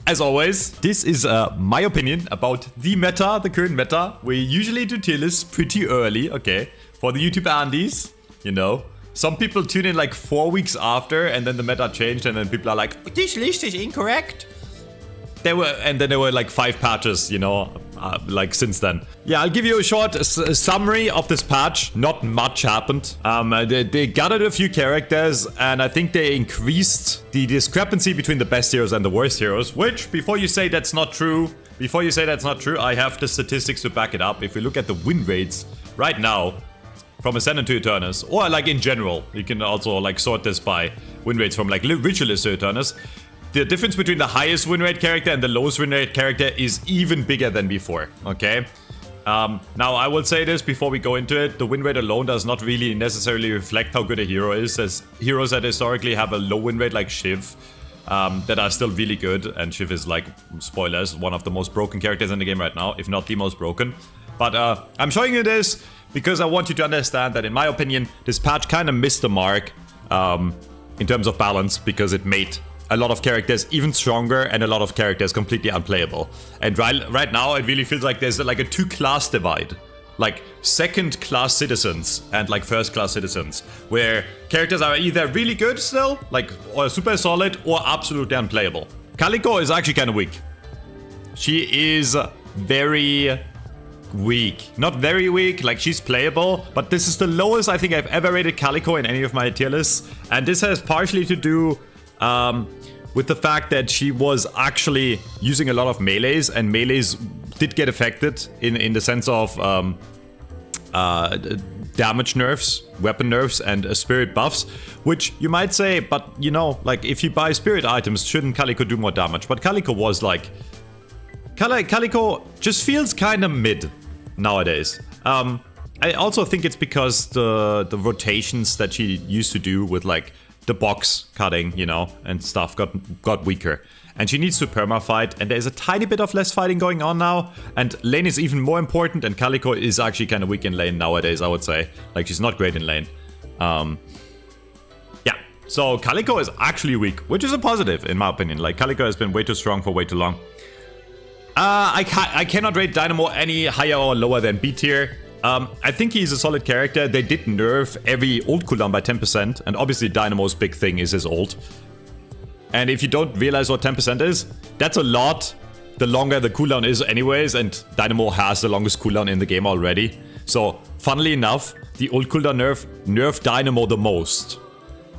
as always, this is my opinion about the meta, the current meta. We usually do tier lists pretty early, okay? For the YouTube Andes, you know. Some people tune in like 4 weeks after, and then the meta changed, and then people are like, this list is incorrect. And then there were like 5 patches, you know, like since then. Yeah, I'll give you a short summary of this patch. Not much happened. They gathered a few characters, and I think they increased the discrepancy between the best heroes and the worst heroes. Which, before you say that's not true, I have the statistics to back it up. If we look at the win rates right now, from Ascendant to Eternus, or like in general, you can also like sort this by win rates from like Ritualist to Eternus. The difference between the highest win rate character and the lowest win rate character is even bigger than before, okay? Now, I will say this before we go into it. The win rate alone does not really necessarily reflect how good a hero is, as heroes that historically have a low win rate like Shiv, that are still really good, and Shiv is like, spoilers, one of the most broken characters in the game right now, if not the most broken. But I'm showing you this because I want you to understand that, in my opinion, this patch kind of missed the mark in terms of balance, because it made a lot of characters even stronger and a lot of characters completely unplayable. And right now it really feels like there's like a 2-class divide. Like second-class citizens and like first-class citizens, where characters are either really good still, like, or super solid, or absolutely unplayable. Calico is actually kind of weak. She is very weak. Not very weak, like she's playable, but this is the lowest I think I've ever rated Calico in any of my tier lists. And this has partially to do with the fact that she was actually using a lot of melees, and melees did get affected in the sense of damage nerfs, weapon nerfs, and spirit buffs, which you might say, but you know, like if you buy spirit items, shouldn't Calico do more damage? But Calico was like, Calico just feels kind of mid nowadays. I also think it's because the rotations that she used to do with like the box cutting, you know, and stuff got weaker. And she needs to perma-fight, and there's a tiny bit of less fighting going on now. And lane is even more important, and Calico is actually kind of weak in lane nowadays, I would say. Like, she's not great in lane. Yeah, so Calico is actually weak, which is a positive, in my opinion. Like, Calico has been way too strong for way too long. I cannot rate Dynamo any higher or lower than B tier. I think he's a solid character. They did nerf every ult cooldown by 10%, and obviously Dynamo's big thing is his ult. And if you don't realize what 10% is, that's a lot the longer the cooldown is anyways, and Dynamo has the longest cooldown in the game already. So, funnily enough, the ult cooldown nerfed Dynamo the most.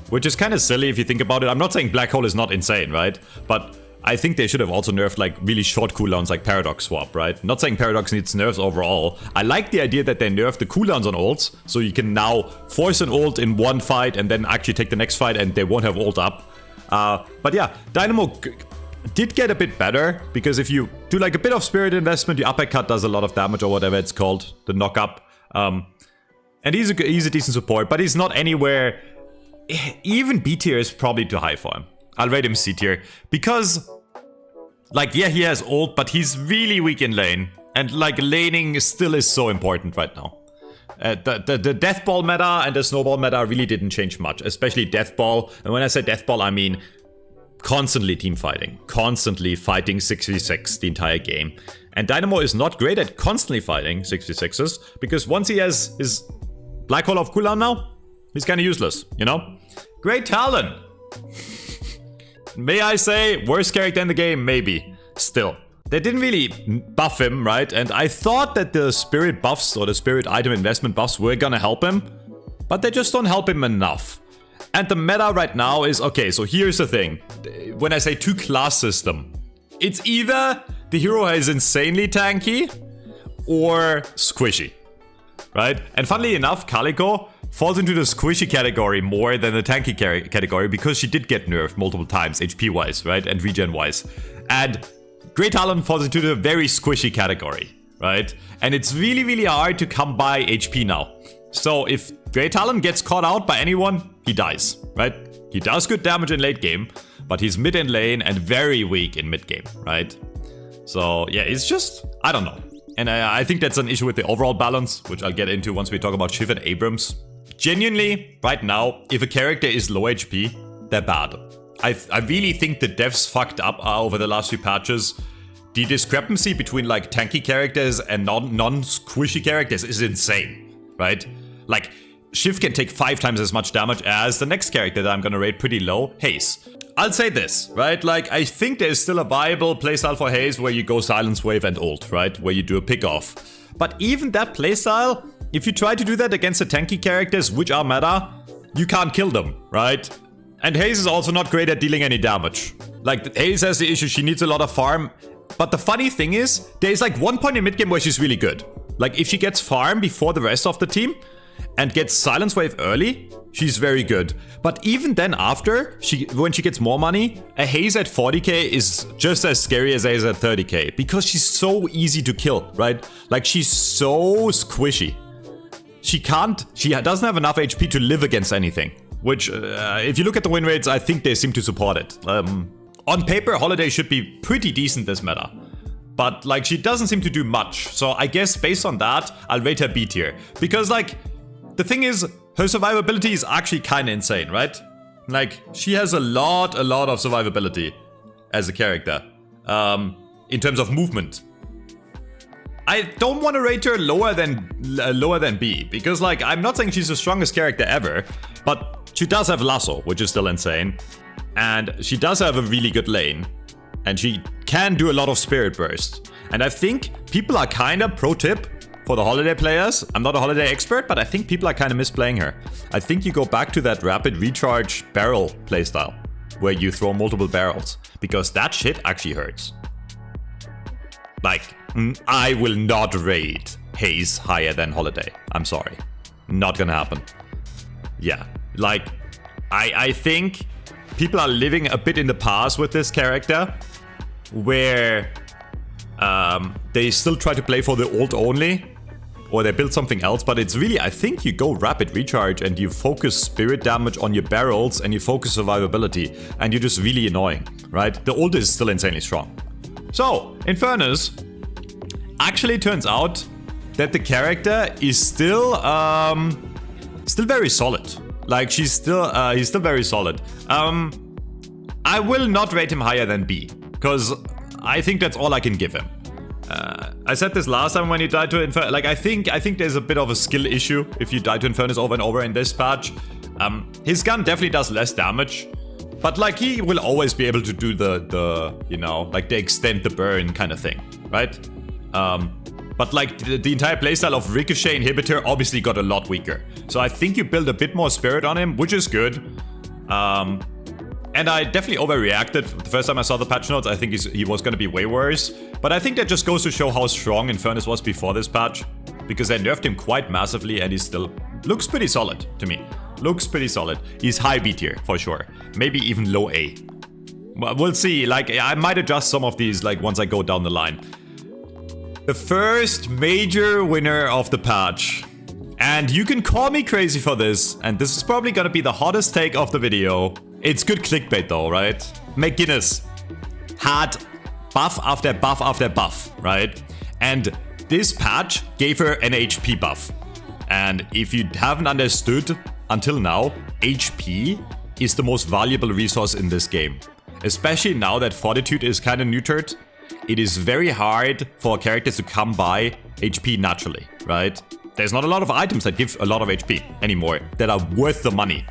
Which is kind of silly if you think about it. I'm not saying Black Hole is not insane, right? But I think they should have also nerfed like really short cooldowns like Paradox Swap, right? Not saying Paradox needs nerfs overall. I like the idea that they nerfed the cooldowns on ults, so you can now force an ult in one fight and then actually take the next fight and they won't have ult up. But yeah, Dynamo did get a bit better, because if you do like a bit of spirit investment, the uppercut does a lot of damage, or whatever it's called, the knock up. And he's a decent support, but he's not anywhere. Even B tier is probably too high for him. I'll rate him C tier, because like, yeah, he has ult, but he's really weak in lane, and like laning still is so important right now. The Deathball meta and the Snowball meta really didn't change much, especially Deathball. And when I say Deathball, I mean constantly team fighting, constantly fighting 6v6 the entire game. And Dynamo is not great at constantly fighting 6v6s, because once he has his Black Hole of cooldown now, he's kind of useless, you know? Great talent! May I say, worst character in the game, maybe. Still. They didn't really buff him, right? And I thought that the spirit buffs or the spirit item investment buffs were gonna help him, but they just don't help him enough. And the meta right now is, okay, so here's the thing. When I say 2-class system, it's either the hero is insanely tanky or squishy, right? And funnily enough, Calico falls into the squishy category more than the tanky category, because she did get nerfed multiple times, HP-wise, right? And regen-wise. And Great Talon falls into the very squishy category, right? And it's really, really hard to come by HP now. So if Great Talon gets caught out by anyone, he dies, right? He does good damage in late game, but he's mid in lane and very weak in mid game, right? So yeah, it's just, I don't know. And I think that's an issue with the overall balance, which I'll get into once we talk about Shiv and Abrams. Genuinely, right now, if a character is low HP, they're bad. I really think the devs fucked up over the last few patches. The discrepancy between like tanky characters and non-squishy characters is insane, right? Like, Shiv can take 5 times as much damage as the next character that I'm gonna rate pretty low, Haze. I'll say this, right? Like, I think there's still a viable playstyle for Haze where you go Silence Wave and ult, right? Where you do a pick off. But even that playstyle, if you try to do that against the tanky characters, which are meta, you can't kill them, right? And Haze is also not great at dealing any damage. Like, Haze has the issue, she needs a lot of farm. But the funny thing is, there's like one point in mid-game where she's really good. Like, if she gets farm before the rest of the team and gets Silence Wave early, she's very good. But even then after, when she gets more money, a Haze at 40k is just as scary as a Haze at 30k. Because she's so easy to kill, right? Like, she's so squishy. She doesn't have enough HP to live against anything. Which, if you look at the win rates, I think they seem to support it. On paper, Holiday should be pretty decent this meta. But, like, she doesn't seem to do much. So I guess based on that, I'll rate her B tier. Because, like, the thing is, her survivability is actually kind of insane, right? Like, she has a lot of survivability as a character. In terms of movement. I don't want to rate her lower than B. Because, like, I'm not saying she's the strongest character ever. But she does have Lasso, which is still insane. And she does have a really good lane. And she can do a lot of Spirit Burst. And I think people are kind of, pro tip for the Holiday players, I'm not a Holiday expert, but I think people are kind of misplaying her. I think you go back to that rapid recharge barrel playstyle, where you throw multiple barrels. Because that shit actually hurts. Like, I will not rate Haze higher than Holiday. I'm sorry. Not gonna happen. Yeah, like, I think people are living a bit in the past with this character, where they still try to play for the ult only, or they build something else, but it's really, I think you go rapid recharge and you focus spirit damage on your barrels and you focus survivability, and you're just really annoying, right? The ult is still insanely strong. So, in fairness, actually it turns out that the character is still very solid. Like, he's still very solid. I will not rate him higher than B, because I think that's all I can give him. I said this last time when you died to Infernus. Like, I think there's a bit of a skill issue if you die to Infernus over and over in this patch. His gun definitely does less damage, but like, he will always be able to do the you know, like the extend the burn kind of thing, right? But like, the entire playstyle of Ricochet Inhibitor obviously got a lot weaker. So I think you build a bit more spirit on him, which is good. And I definitely overreacted. The first time I saw the patch notes, I think he was going to be way worse. But I think that just goes to show how strong Infernus was before this patch. Because they nerfed him quite massively, and he still looks pretty solid to me. Looks pretty solid. He's high B tier, for sure. Maybe even low A. We'll see. Like, I might adjust some of these, like, once I go down the line. The first major winner of the patch. And you can call me crazy for this, and this is probably gonna be the hottest take of the video. It's good clickbait though, right? McGuinness had buff after buff after buff, right? And this patch gave her an HP buff. And if you haven't understood until now, HP is the most valuable resource in this game. Especially now that Fortitude is kind of neutered. It is very hard for characters to come by HP naturally, right? There's not a lot of items that give a lot of HP anymore that are worth the money.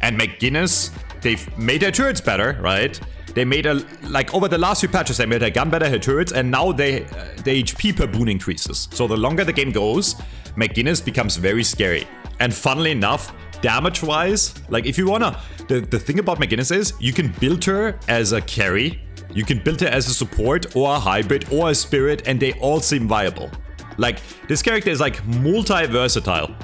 And McGuinness, they've made their turrets better, right? They made like, over the last few patches, they made her gun better, her turrets, and now the HP per boon increases. So the longer the game goes, McGuinness becomes very scary. And funnily enough, damage-wise, like, if you wanna... The thing about McGuinness is, you can build her as a carry, you can build her as a support, or a hybrid, or a spirit, and they all seem viable. Like, this character is like multi-versatile.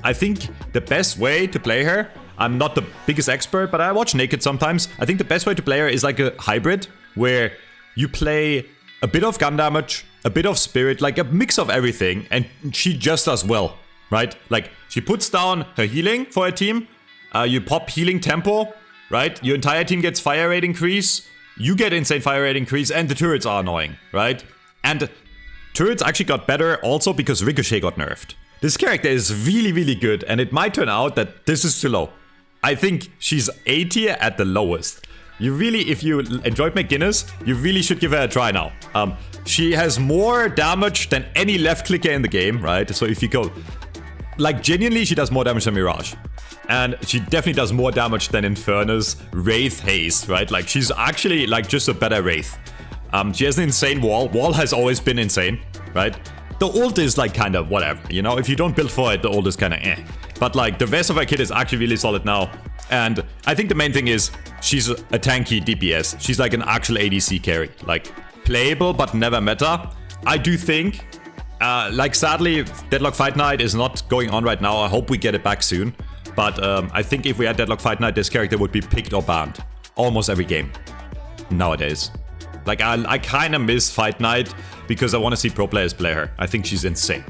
I think the best way to play her, I'm not the biggest expert, but I watch Naked sometimes. I think the best way to play her is like a hybrid, where you play a bit of gun damage, a bit of spirit, like a mix of everything, and she just does well, right? Like, she puts down her healing for a team, you pop healing tempo, right? Your entire team gets fire rate increase, you get insane fire rate increase, and the turrets are annoying, right? And turrets actually got better also because Ricochet got nerfed. This character is really, really good, and it might turn out that this is too low. I think she's A tier at the lowest. You really, if you enjoyed McGinnis, you really should give her a try now. She has more damage than any left clicker in the game, right? So if you go, like genuinely, she does more damage than Mirage. And she definitely does more damage than Infernus, Wraith, Haze, right? Like she's actually like just a better Wraith. She has an insane wall. Wall has always been insane, right? The ult is like kind of whatever, you know? If you don't build for it, the ult is kind of eh. But like the rest of her kit is actually really solid now. And I think the main thing is she's a tanky DPS. She's like an actual ADC carry. Like playable, but never meta. I do think, like sadly, Deadlock Fight Night is not going on right now. I hope we get it back soon. But I think if we had Deadlock Fight Night, this character would be picked or banned. Almost every game. Nowadays. Like, I kind of miss Fight Night because I want to see pro players play her. I think she's insane.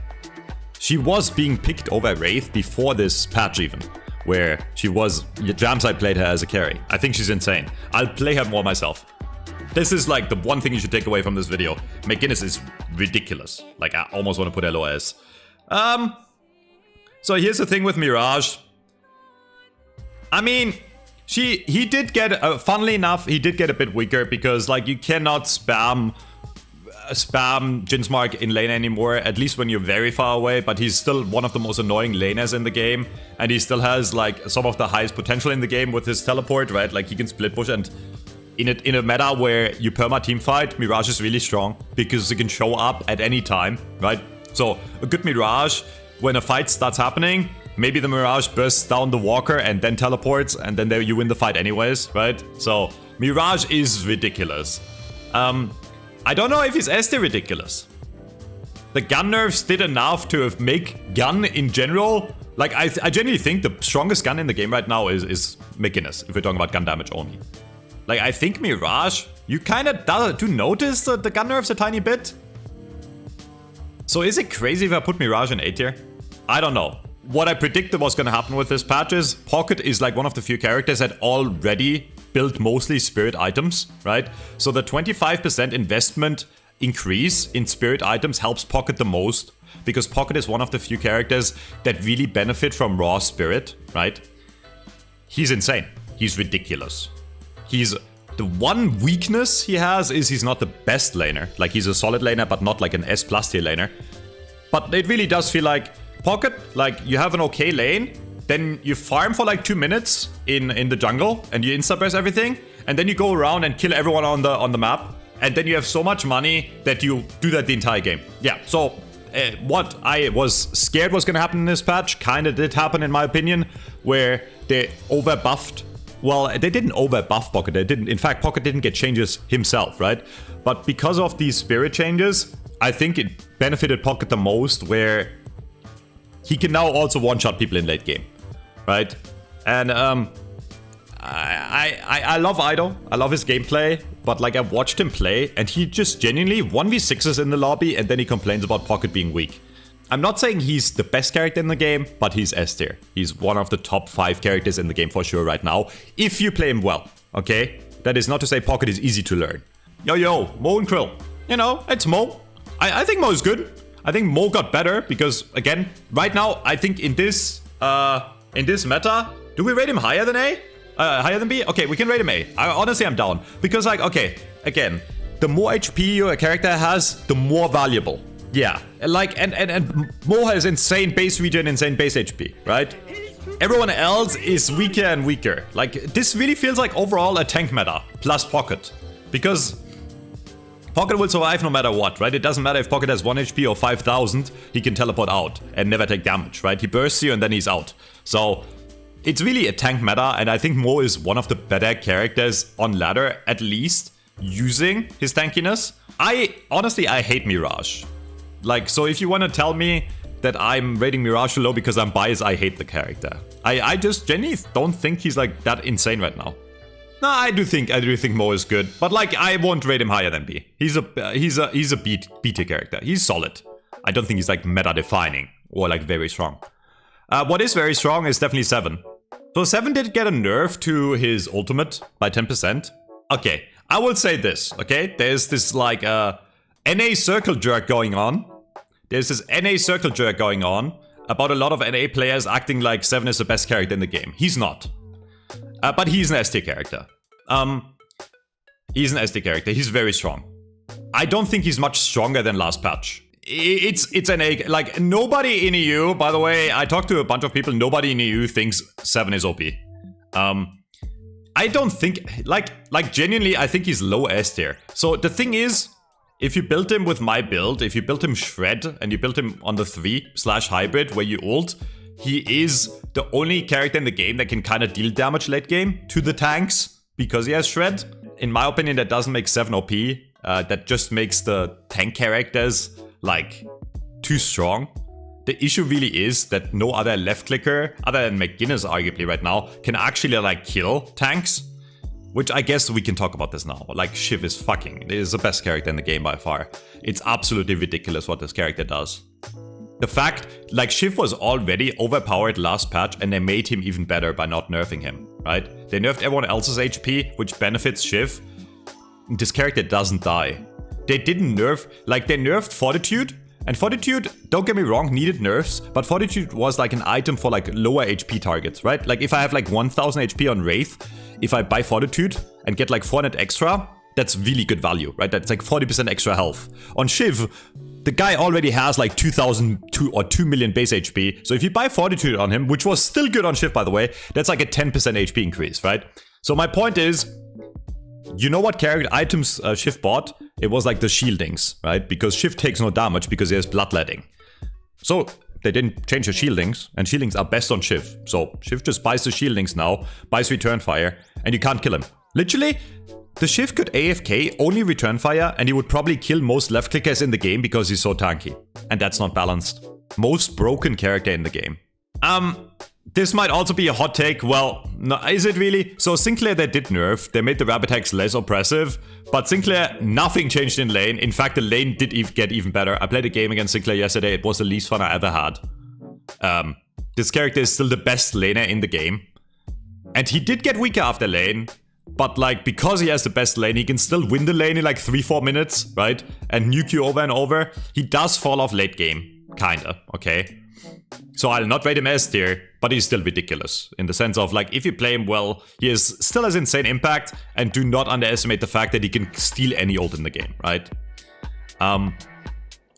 She was being picked over Wraith before this patch even, where she was... Jamside played her as a carry. I think she's insane. I'll play her more myself. This is like the one thing you should take away from this video. McGinnis is ridiculous. Like, I almost want to put LOS. So here's the thing with Mirage. I mean... He did get, funnily enough, he did get a bit weaker because, like, you cannot spam Jinsmark in lane anymore, at least when you're very far away, but he's still one of the most annoying laners in the game, and he still has, like, some of the highest potential in the game with his teleport, right? Like, he can split push, and in a meta where you perma team fight, Mirage is really strong because it can show up at any time, right? So, a good Mirage, when a fight starts happening... Maybe the Mirage bursts down the walker and then teleports, and then you win the fight anyways, right? So, Mirage is ridiculous. I don't know if he's SD ridiculous. The gun nerfs did enough to make gun in general... Like, I genuinely think the strongest gun in the game right now is McGinnis, if we're talking about gun damage only. Like, I think Mirage, you kind of do notice the gun nerfs a tiny bit. So is it crazy if I put Mirage in A tier? I don't know. What I predicted was going to happen with this patch is Pocket is like one of the few characters that already built mostly spirit items, right? So the 25% investment increase in spirit items helps Pocket the most because Pocket is one of the few characters that really benefit from raw spirit, right? He's insane. He's ridiculous. The one weakness he has is he's not the best laner. Like he's a solid laner, but not like an S+ tier laner. But it really does feel like Pocket, like, you have an okay lane, then you farm for like 2 minutes in the jungle, and you insta-press everything, and then you go around and kill everyone on the map, and then you have so much money that you do that the entire game. Yeah, so what I was scared was gonna happen in this patch kinda did happen in my opinion, where they over-buffed. Well, they didn't over-buff Pocket, they didn't. In fact, Pocket didn't get changes himself, right? But because of these spirit changes, I think it benefited Pocket the most, where he can now also one-shot people in late game, right? And I love Ido. I love his gameplay, but like I watched him play, and he just genuinely 1v6s in the lobby, and then he complains about Pocket being weak. I'm not saying he's the best character in the game, but he's S tier. He's one of the top 5 characters in the game for sure right now, if you play him well, okay? That is not to say Pocket is easy to learn. Yo, Mo and Krill. You know, it's Mo. I think Mo is good. I think Mo got better because, again, right now, I think in this meta, do we rate him higher than A? Higher than B? Okay, we can rate him A. Honestly, I'm down. Because, like, okay, again, the more HP your character has, the more valuable. Yeah, like, and Mo has insane base regen, insane base HP, right? Everyone else is weaker and weaker. Like, this really feels like overall a tank meta, plus Pocket. Because... Pocket will survive no matter what, right? It doesn't matter if Pocket has 1 HP or 5,000, he can teleport out and never take damage, right? He bursts you and then he's out. So, it's really a tank meta, and I think Mo is one of the better characters on ladder, at least, using his tankiness. Honestly, I hate Mirage. Like, so if you want to tell me that I'm rating Mirage low because I'm biased, I hate the character. I just genuinely don't think he's like that insane right now. No, I do think Mo is good, but like I won't rate him higher than B. He's a B tier character. He's solid. I don't think he's like meta defining or like very strong. What is very strong is definitely 7. So 7 did get a nerf to his ultimate by 10%. Okay, I will say this. Okay, there's this like NA circle jerk going on. There's this NA circle jerk going on about a lot of NA players acting like 7 is the best character in the game. He's not. But he's an S tier character. He's an SD character. He's very strong. I don't think he's much stronger than last patch. It's an egg. Like, nobody in EU, by the way, I talked to a bunch of people, nobody in EU thinks 7 is OP. I don't think, like genuinely, I think he's low S tier. So the thing is, if you built him with my build, if you built him Shred, and you built him on the 3/hybrid where you ult, he is the only character in the game that can kind of deal damage late game to the tanks, because he has Shred. In my opinion, that doesn't make 7 OP. That just makes the tank characters, like, too strong. The issue really is that no other left clicker, other than McGuinness arguably right now, can actually, like, kill tanks. Which I guess we can talk about this now. Like, Shiv is fucking, it is the best character in the game by far. It's absolutely ridiculous what this character does. The fact, like, Shiv was already overpowered last patch and they made him even better by not nerfing him, right? They nerfed everyone else's HP, which benefits Shiv. This character doesn't die. They didn't nerf, like, they nerfed Fortitude. And Fortitude, don't get me wrong, needed nerfs, but Fortitude was like an item for like lower HP targets, right? Like if I have like 1000 HP on Wraith, if I buy Fortitude and get like 400 extra, that's really good value, right? That's like 40% extra health. On Shiv, the guy already has like 2,002 or 2 million base HP. So if you buy Fortitude on him, which was still good on Shiv by the way, that's like a 10% HP increase, right? So my point is, you know what character items Shiv bought? It was like the shieldings, right? Because Shiv takes no damage because he has bloodletting. So they didn't change the shieldings, and shieldings are best on Shiv. So Shiv just buys the shieldings now, buys return fire, and you can't kill him. Literally, the Shiv could AFK, only return fire, and he would probably kill most left clickers in the game because he's so tanky. And that's not balanced. Most broken character in the game. This might also be a hot take. Well, no, is it really? So Sinclair they did nerf. They made the rapid attacks less oppressive. But Sinclair, nothing changed in lane. In fact, the lane did get even better. I played a game against Sinclair yesterday. It was the least fun I ever had. This character is still the best laner in the game. And he did get weaker after lane. But like, because he has the best lane, he can still win the lane in like 3-4 minutes, right? And nuke you over and over. He does fall off late game. Kinda, okay? So I'll not rate him S tier, but he's still ridiculous. In the sense of, like, if you play him well, he still has insane impact, and do not underestimate the fact that he can steal any ult in the game, right?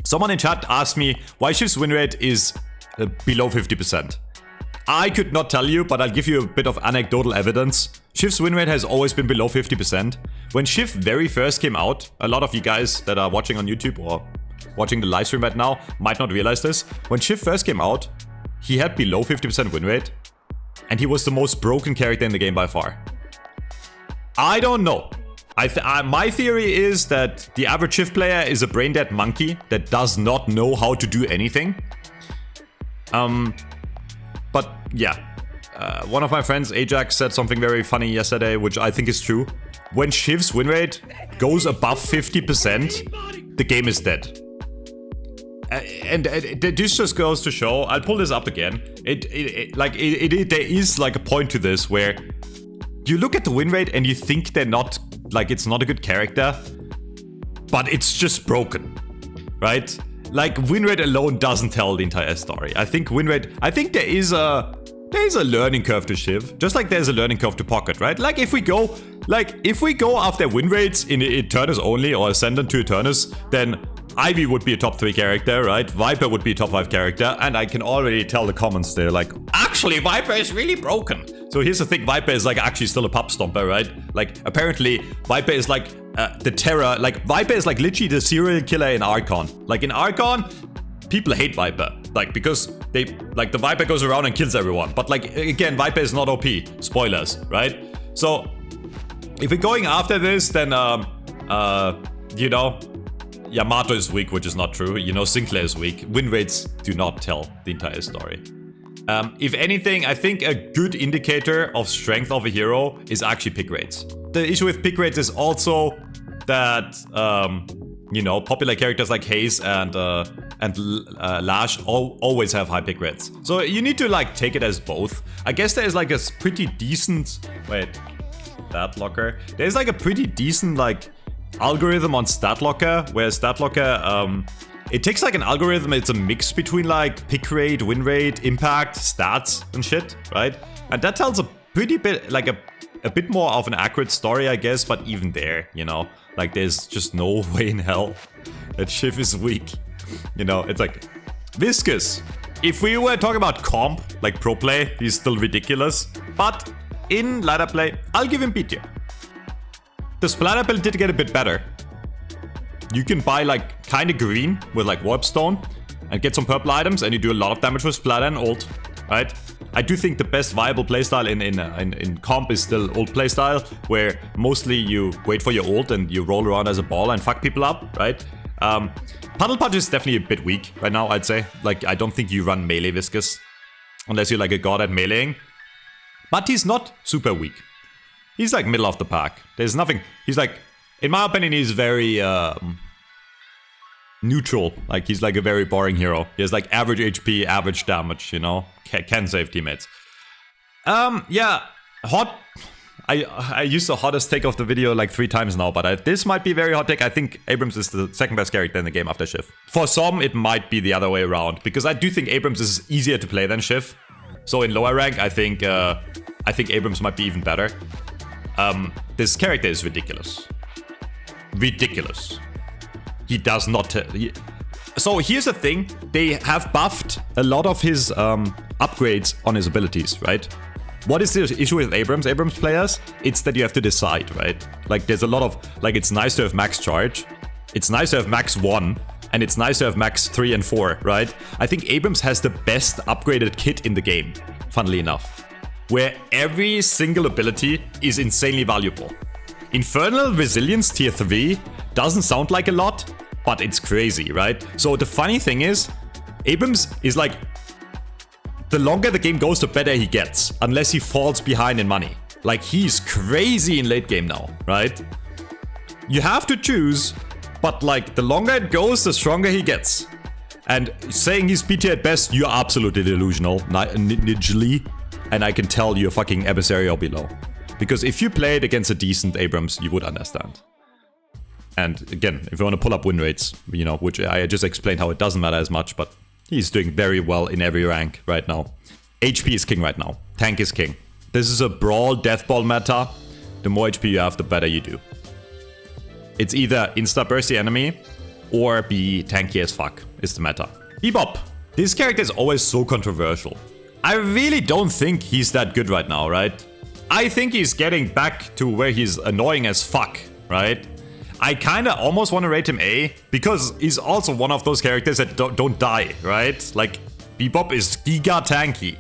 Someone in chat asked me why Shiv's win rate is below 50%. I could not tell you, but I'll give you a bit of anecdotal evidence. Shiv's win rate has always been below 50%. When Shiv very first came out, a lot of you guys that are watching on YouTube or watching the live stream right now might not realize this. When Shiv first came out, he had below 50% win rate, and he was the most broken character in the game by far. I don't know. My theory is that the average Shiv player is a brain-dead monkey that does not know how to do anything. But yeah, one of my friends, Ajax, said something very funny yesterday, which I think is true. When Shiv's win rate goes above 50%, the game is dead. And this just goes to show, I'll pull this up again, there is like a point to this where you look at the win rate and you think they're not, like, it's not a good character, but it's just broken, right? Like, win rate alone doesn't tell the entire story. I think there is a learning curve to Shiv, just like there's a learning curve to Pocket, right? Like, if we go after win rates in Eternus only, or Ascendant to Eternus, then Ivy would be a top 3 character, right? Viper would be a top 5 character, and I can already tell the comments there, like, actually, Viper is really broken. So here's the thing, Viper is like actually still a pub stomper, right? Like, apparently, Viper is like the terror, like, Viper is like literally the serial killer in Archon. Like, in Archon, people hate Viper, like, because the Viper goes around and kills everyone. But like, again, Viper is not OP, spoilers, right? So, if we're going after this, then, you know, Yamato is weak, which is not true. You know, Sinclair is weak. Win rates do not tell the entire story. If anything, I think a good indicator of strength of a hero is actually pick rates. The issue with pick rates is also that, you know, popular characters like Haze and Lash always have high pick rates. So you need to, like, take it as both. I guess there's like a pretty decent... Wait, StatLocker. There's like a pretty decent, like, algorithm on StatLocker, where StatLocker, it takes like an algorithm, it's a mix between like pick rate, win rate, impact, stats and shit, right? And that tells a pretty bit, like a a bit more of an accurate story, I guess, but even there, you know, like there's just no way in hell that Shiv is weak. You know, it's like Viscous. If we were talking about comp, like pro play, he's still ridiculous. But in ladder play, I'll give him B tier. The splatter build did get a bit better. You can buy like kind of green with like Warpstone and get some purple items, and you do a lot of damage with splatter and ult, right? I do think the best viable playstyle in comp is still ult playstyle, where mostly you wait for your ult and you roll around as a ball and fuck people up, right? Puddle Punch is definitely a bit weak right now, I'd say. Like, I don't think you run melee Viscous unless you're like a god at meleeing. But he's not super weak. He's like middle of the pack. There's nothing. He's like, in my opinion, he's very neutral. Like, he's like a very boring hero. He has like average HP, average damage, you know? Can save teammates. Yeah, hot. I used the hottest take of the video like 3 times now, but this might be very hot take. I think Abrams is the second best character in the game after Shiv. For some, it might be the other way around, because I do think Abrams is easier to play than Shiv. So in lower rank, I think Abrams might be even better. This character is ridiculous. Ridiculous. He does not... So here's the thing. They have buffed a lot of his upgrades on his abilities, right? What is the issue with Abrams players? It's that you have to decide, right? Like, there's a lot of... Like, it's nice to have max charge. It's nice to have max 1. And it's nice to have max 3 and 4, right? I think Abrams has the best upgraded kit in the game, funnily enough. Where every single ability is insanely valuable. Infernal Resilience tier 3 doesn't sound like a lot, but it's crazy, right? So the funny thing is, Abrams is like... The longer the game goes, the better he gets. Unless he falls behind in money. Like, he's crazy in late game now, right? You have to choose, but like, the longer it goes, the stronger he gets. And saying he's B tier at best, you're absolutely delusional, nidgely. And I can tell you're fucking adversary or below. Because if you played against a decent Abrams, you would understand. And again, if you want to pull up win rates, you know, which I just explained how it doesn't matter as much, but he's doing very well in every rank right now. HP is king right now. Tank is king. This is a brawl deathball meta. The more HP you have, the better you do. It's either insta-burst the enemy or be tanky as fuck is the meta. Bebop. This character is always so controversial. I really don't think he's that good right now, right? I think he's getting back to where he's annoying as fuck, right? I kinda almost want to rate him A, because he's also one of those characters that don't die, right? Like, Bebop is giga tanky.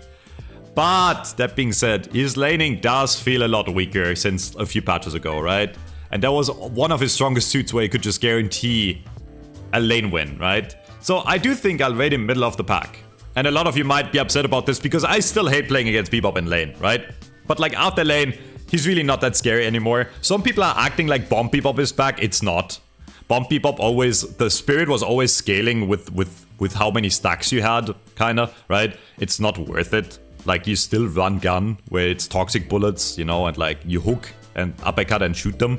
But, that being said, his laning does feel a lot weaker since a few patches ago, right? And that was one of his strongest suits where he could just guarantee a lane win, right? So I do think I'll rate him middle of the pack. And a lot of you might be upset about this because I still hate playing against Bebop in lane, right? But like after lane, he's really not that scary anymore. Some people are acting like Bomb Bebop is back. It's not. Bomb Bebop always, the spirit was always scaling with how many stacks you had, kinda, right? It's not worth it. Like, you still run gun where it's toxic bullets, you know, and like you hook and uppercut and shoot them.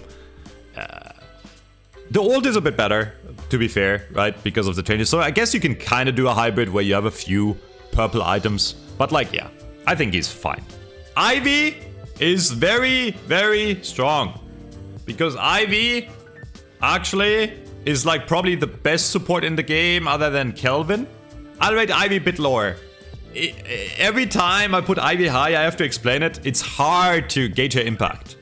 The ult is a bit better, to be fair, right? Because of the changes. So I guess you can kind of do a hybrid where you have a few purple items. But like, yeah, I think he's fine. Ivy is very, very strong. Because Ivy actually is like probably the best support in the game other than Kelvin. I'll rate Ivy a bit lower. Every time I put Ivy high, I have to explain it. It's hard to gauge her impact.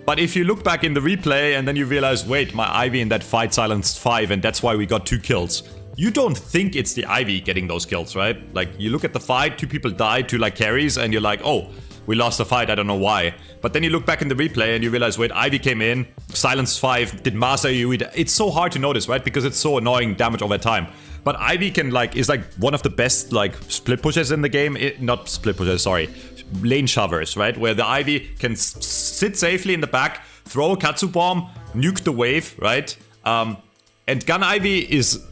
But if you look back in the replay and then you realize, wait, my Ivy in that fight silenced 5 and that's why we got 2 kills. You don't think it's the Ivy getting those kills, right? Like, you look at the fight, 2 people died, 2 like carries, and you're like, oh, we lost the fight, I don't know why. But then you look back in the replay and you realize, wait, Ivy came in, silenced 5, did master AoE. It's so hard to notice, right? Because it's so annoying damage over time. But Ivy can is one of the best split pushers in the game. Not split pushers, sorry. Lane shovers, right? Where the Ivy can sit safely in the back, throw a Katsu bomb, nuke the wave, right? And Gun Ivy is...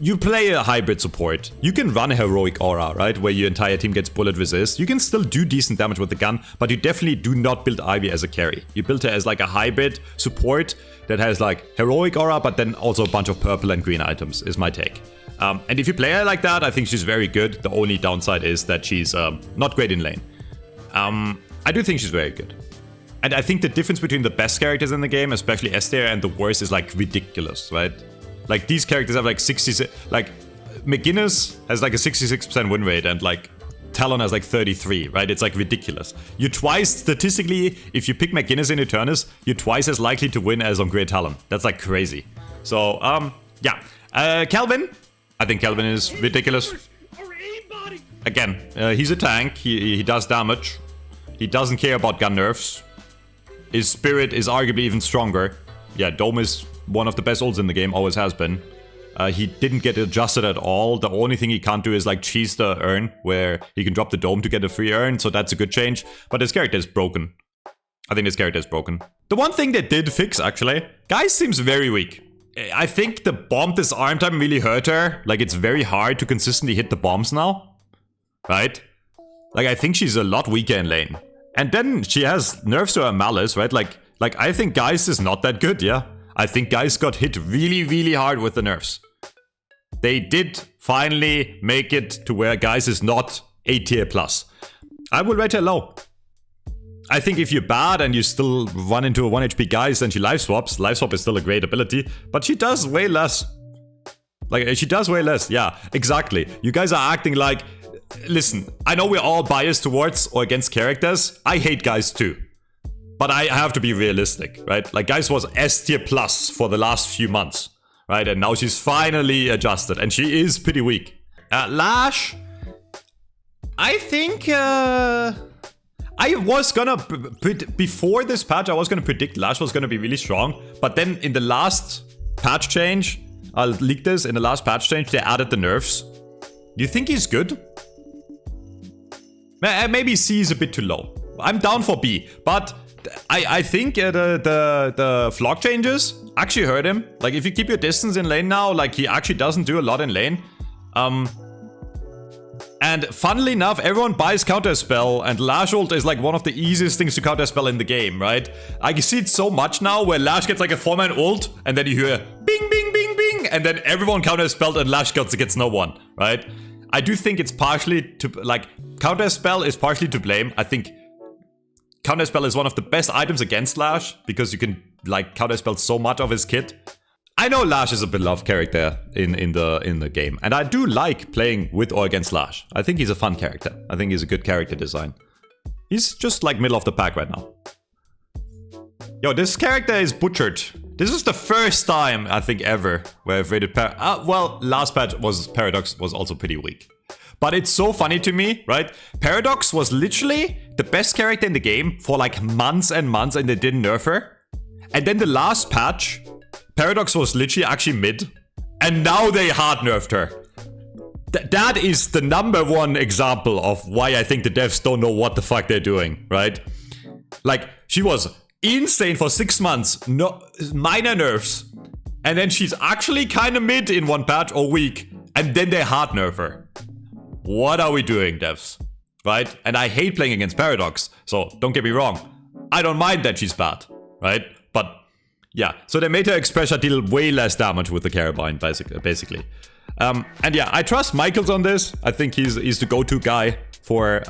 You play a hybrid support. You can run a heroic aura, right? Where your entire team gets bullet resist. You can still do decent damage with the gun, but you definitely do not build Ivy as a carry. You build her as like a hybrid support that has like heroic aura, but then also a bunch of purple and green items, is my take. And if you play her like that, I think she's very good. The only downside is that she's not great in lane. I do think she's very good. And I think the difference between the best characters in the game, especially S tier, and the worst is like ridiculous, right? Like these characters have like 66, like McGinnis has like a 66% win rate and like Talon has like 33, right? It's like ridiculous. You're twice, statistically, if you pick McGinnis in Eternus, you're twice as likely to win as on Great Talon. That's like crazy. So, yeah. Calvin, I think Calvin is ridiculous. Again, he's a tank, he does damage. He doesn't care about gun nerfs. His spirit is arguably even stronger. Yeah, Dome is one of the best ults in the game, always has been. He didn't get adjusted at all. The only thing he can't do is like cheese the urn, where he can drop the Dome to get a free urn, so that's a good change. But his character is broken. I think his character is broken. The one thing they did fix, actually, Guy seems very weak. I think the bomb disarm time really hurt her. Like, it's very hard to consistently hit the bombs now. Right? Like, I think she's a lot weaker in lane. And then she has nerfs to her Malice, right? Like I think Geist is not that good, yeah? I think Geist got hit really, really hard with the nerfs. They did finally make it to where Geist is not A tier plus. I would rate her low. I think if you're bad and you still run into a 1 HP Geist and she life swaps, life swap is still a great ability, but she does way less. Like, she does way less, yeah, exactly. You guys are acting like... Listen, I know we're all biased towards or against characters. I hate Geist too. But I have to be realistic, right? Like, Geist was S tier plus for the last few months, right? And now she's finally adjusted, and she is pretty weak. Lash, I think... I was gonna... Before this patch, I was gonna predict Lash was gonna be really strong. But then in the last patch change, I'll leak this, in the last patch change, they added the nerfs. Do you think he's good? Maybe C is a bit too low. I'm down for B, but I think the flock changes actually hurt him. Like, if you keep your distance in lane now, like, he actually doesn't do a lot in lane. And funnily enough, everyone buys Counterspell, and Lash ult is like one of the easiest things to Counterspell in the game, right? I see it so much now where Lash gets like a 4-man ult, and then you hear bing, bing, bing, bing, and then everyone Counterspelled and Lash gets no one, right? I do think it's partially to, like, Counterspell is partially to blame. I think Counterspell is one of the best items against Lash, because you can, like, Counterspell so much of his kit. I know Lash is a beloved character in the game, and I do like playing with or against Lash. I think he's a fun character. I think he's a good character design. He's just like middle of the pack right now. Yo, this character is butchered. This is the first time, I think, ever where I've rated well, last patch was Paradox was also pretty weak. But it's so funny to me, right? Paradox was literally the best character in the game for like months and months, and they didn't nerf her. And then the last patch, Paradox was literally actually mid, and now they hard nerfed her. That is the #1 example of why I think the devs don't know what the fuck they're doing, right? Like, she was insane for 6 months, no minor nerfs, and then she's actually kind of mid in one patch or weak, and then they hard nerf her. What are we doing, devs? Right? And I hate playing against Paradox, so don't get me wrong. I don't mind that she's bad, right? But yeah, so they made her Expressor deal way less damage with the Carabine, basically. And yeah, I trust Michaels on this. I think he's the go-to guy for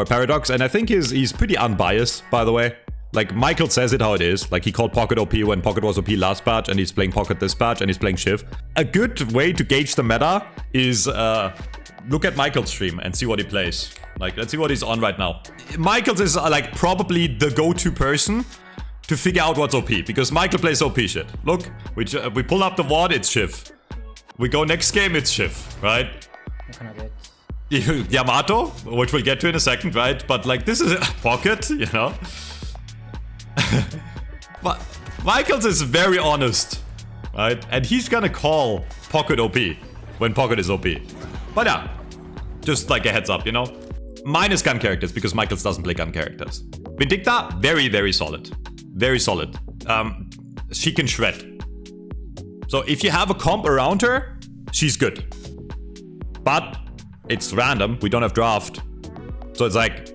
Paradox, and I think he's pretty unbiased, by the way. Like, Michael says it how it is. Like, he called Pocket OP when Pocket was OP last patch, and he's playing Pocket this patch, and he's playing Shiv. A good way to gauge the meta is look at Michael's stream and see what he plays. Like, let's see what he's on right now. Michaels is like probably the go-to person to figure out what's OP, because Michael plays OP shit. Look, we pull up the ward, it's Shiv. We go next game, it's Shiv, right? What can I get? Yamato, which we'll get to in a second, right? But like, this is a Pocket, you know? But Michaels is very honest, right? And he's gonna call Pocket OP when Pocket is OP. But yeah, just like a heads up, you know? Minus gun characters, because Michaels doesn't play gun characters. Vindicta, very, very solid. Very solid. She can shred. So if you have a comp around her, she's good. But it's random. We don't have draft. So it's like...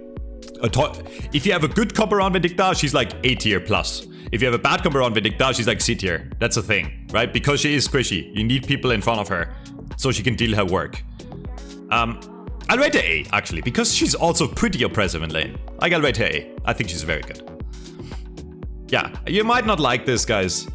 if you have a good comp around Vindicta, she's like A tier plus. If you have a bad comp around Vindicta, she's like C tier. That's the thing, right? Because she is squishy. You need people in front of her so she can deal her work. I'll rate her A, actually, because she's also pretty oppressive in lane. Like, I'll rate her A. I think she's very good. Yeah, you might not like this, guys.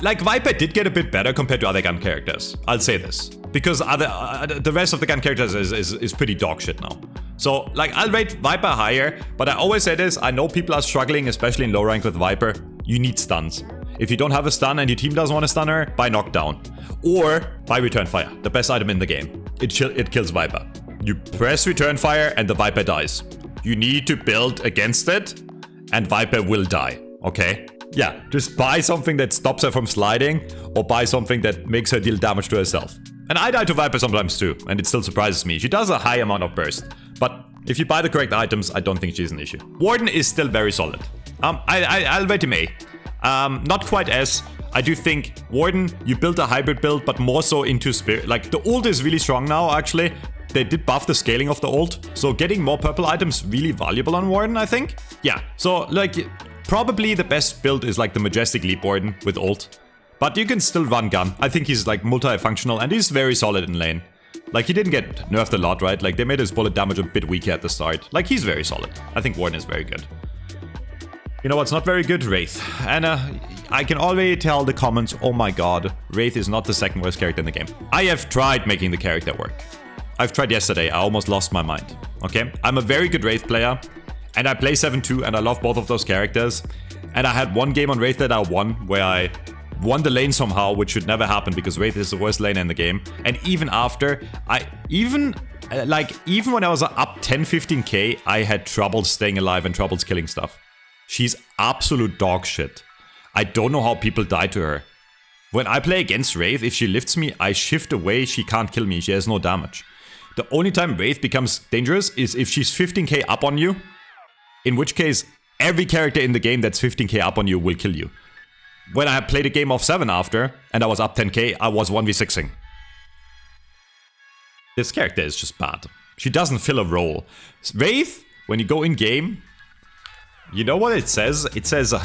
Like, Viper did get a bit better compared to other gun characters. I'll say this. Because the rest of the gun characters is pretty dog shit now. So, like, I'll rate Viper higher, but I always say this, I know people are struggling, especially in low rank with Viper. You need stuns. If you don't have a stun and your team doesn't want to stun her, buy knockdown. Or buy return fire, the best item in the game. It kills Viper. You press return fire and the Viper dies. You need to build against it and Viper will die, okay? Yeah, just buy something that stops her from sliding or buy something that makes her deal damage to herself. And I die to Viper sometimes too, and it still surprises me. She does a high amount of burst, but if you buy the correct items, I don't think she's an issue. Warden is still very solid. I'll rate him A. Not quite S. I do think Warden, you built a hybrid build, but more so into Spirit. Like, the ult is really strong now, actually. They did buff the scaling of the ult, so getting more purple items really valuable on Warden, I think. Yeah, so, like, probably the best build is, like, the Majestic Leap Warden with ult. But you can still run gun. I think he's, like, multifunctional, and he's very solid in lane. Like, he didn't get nerfed a lot, right? Like, they made his bullet damage a bit weaker at the start. Like, he's very solid. I think Warden is very good. You know what's not very good? Wraith. And I can already tell the comments, oh my god, Wraith is not the second worst character in the game. I have tried making the character work. I've tried yesterday, I almost lost my mind. Okay? I'm a very good Wraith player, and I play 7-2, and I love both of those characters. And I had one game on Wraith that I won, where I won the lane somehow, which should never happen, because Wraith is the worst lane in the game. And even after, even when I was up 10-15k, I had trouble staying alive and troubles killing stuff. She's absolute dog shit. I don't know how people die to her. When I play against Wraith, if she lifts me, I shift away, she can't kill me, she has no damage. The only time Wraith becomes dangerous is if she's 15k up on you, in which case every character in the game that's 15k up on you will kill you. When I played a game of 7 after, and I was up 10k, I was 1v6ing. This character is just bad. She doesn't fill a role. Wraith, when you go in game, you know what it says? It says,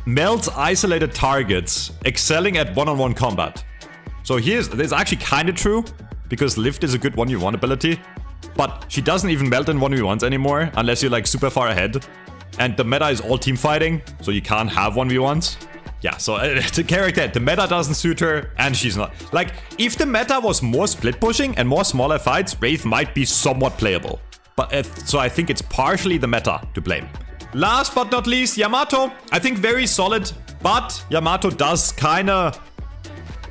melts isolated targets, excelling at one-on-one combat. So this is actually kind of true, because Lift is a good 1v1 ability, but she doesn't even melt in 1v1s anymore, unless you're like super far ahead. And the meta is all team fighting, so you can't have 1v1s. Yeah, so the character, the meta doesn't suit her, and she's not. Like, if the meta was more split pushing and more smaller fights, Wraith might be somewhat playable. But so I think it's partially the meta to blame. Last but not least, Yamato. I think very solid, but Yamato does kinda...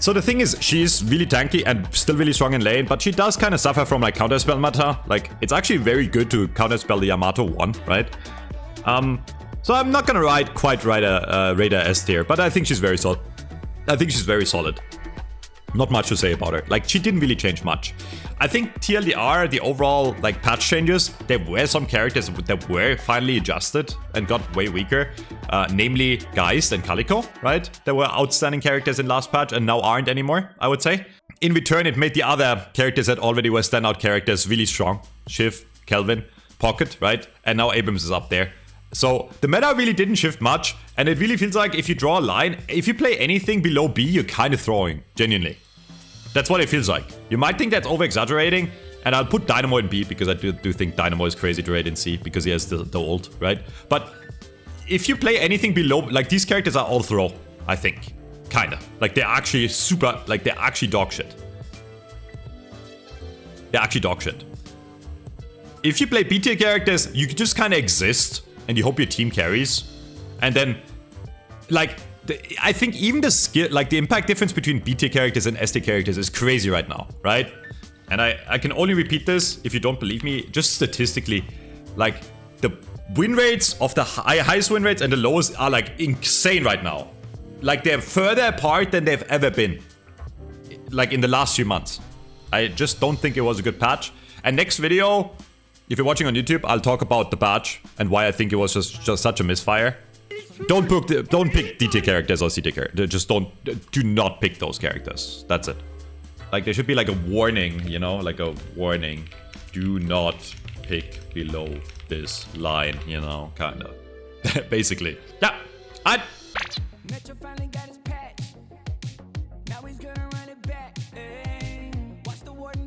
So the thing is, she's really tanky and still really strong in lane, but she does kind of suffer from like counterspell meta. Like, it's actually very good to counterspell the Yamato 1, right? So I'm not gonna quite rate a S tier, but I think she's very solid. I think she's very solid. Not much to say about her. Like, she didn't really change much. I think TLDR, the overall like patch changes, there were some characters that were finally adjusted and got way weaker. Namely Geist and Calico, right? They were outstanding characters in last patch and now aren't anymore, I would say. In return, it made the other characters that already were standout characters really strong. Shiv, Kelvin, Pocket, right? And now Abrams is up there. So the meta really didn't shift much, and it really feels like if you draw a line, if you play anything below B, you're kind of throwing, genuinely. That's what it feels like. You might think that's over-exaggerating, and I'll put Dynamo in B, because I do think Dynamo is crazy to rate in C, because he has the ult, right? But if you play anything below, like, these characters are all throw, I think. Kinda. Like, they're actually super, like, they're actually dog shit. They're actually dog shit. If you play B tier characters, you can just kind of exist, and you hope your team carries. And then, like, I think even the skill, like the impact difference between B tier characters and S tier characters is crazy right now, right? And I can only repeat this if you don't believe me, just statistically, like the win rates of the highest win rates and the lowest are like insane right now. Like, they're further apart than they've ever been, like in the last few months. I just don't think it was a good patch. And next video, if you're watching on YouTube, I'll talk about the patch and why I think it was just such a misfire. Don't pick D tier characters or C tier characters. Just do not pick those characters. That's it. Like, there should be like a warning, you know, like a warning. Do not pick below this line, you know, kind of. Basically. Yeah.